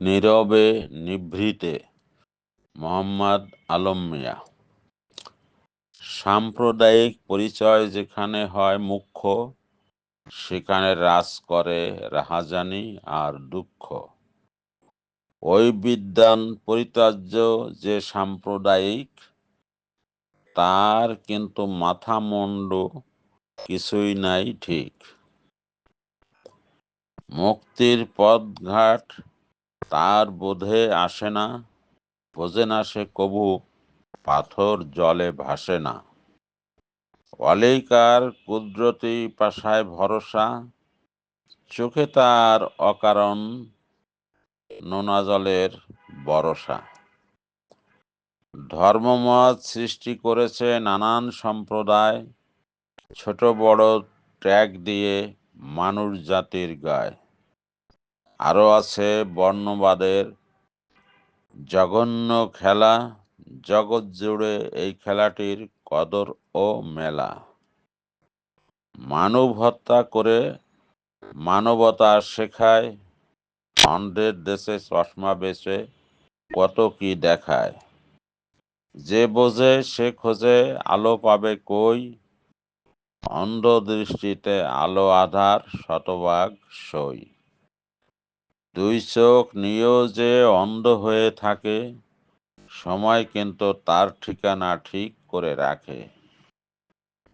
নীরবে নিভৃতে মোহাম্মদ আলম মিয়া। সাম্প্রদায়িক পরিচয় যেখানে হয় মুখ্য, সেখানে রাজ করে রাহাজানি আর দুঃখ। ওই বিদ্বান পরিত্যাজ্য যে সাম্প্রদায়িক, তার কিন্তু মাথা মুন্ডু কিছুই নাই ঠিক। মুক্তির পথঘাট তার বোধে আসে না, বোঝে না সে কবু পাথর জলে ভাসে না। অলেইকার কুদরতি পাশায় ভরসা, চোখে তার অকারণ নোনা জলের বরসা। ধর্মমত সৃষ্টি করেছে নানান সম্প্রদায়, ছোট বড় ট্যাগ দিয়ে মানুষ জাতির গায়। আরও আছে বর্ণবাদের জঘন্য খেলা, জগৎ জুড়ে এই খেলাটির কদর ও মেলা। মানব হত্যা করে মানবতা শেখায়, অন্ধের দেশে চশমা বেচে কত কি দেখায়। যে বোঝে সে খোঁজে আলো পাবে কই, অন্ধ দৃষ্টিতে আলো আধার শতভাগ সই। দুই চোখ নিয়েও যে অন্ধ হয়ে থাকে, সময় কিন্তু তার ঠিকানা ঠিক করে রাখে।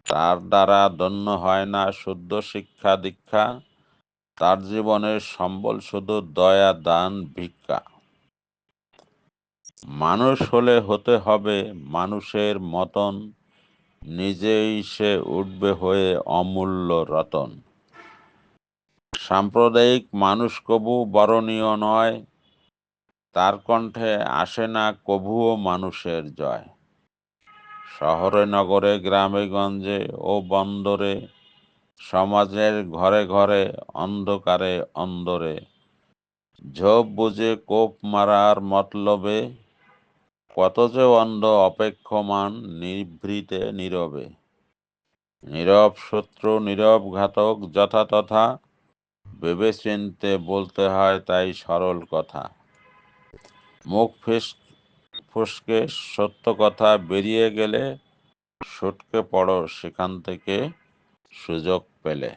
তার দ্বারা ধন্য হয় না শুদ্ধ শিক্ষা দীক্ষা, তার জীবনের সম্বল শুধু দয়া দান ভিক্ষা। মানুষ হলে হতে হবে মানুষের মতন, নিজেই সে উঠবে হয়ে অমূল্য রতন। সাম্প্রদায়িক মানুষ কবু বরণীয় নয়, তার কণ্ঠে আসে না কভুও মানুষের জয়। শহরে নগরে গ্রামে গঞ্জে ও বন্দরে, সমাজের ঘরে ঘরে অন্ধকারে অন্দরে, ঝোপ বুঝে কোপ মারার মতলবে, কত যে অন্ধ অপেক্ষমান নিভৃতে নীরবে। নীরব শত্রু নীরব ঘাতক যথাতথা, ভেবে চিনতে বলতে হয় তাই সরল কথা। মুখ ফসকে সত্য কথা বেরিয়ে গেলে সটকে পড়ো সেখান থেকে সুযোগ পেলে।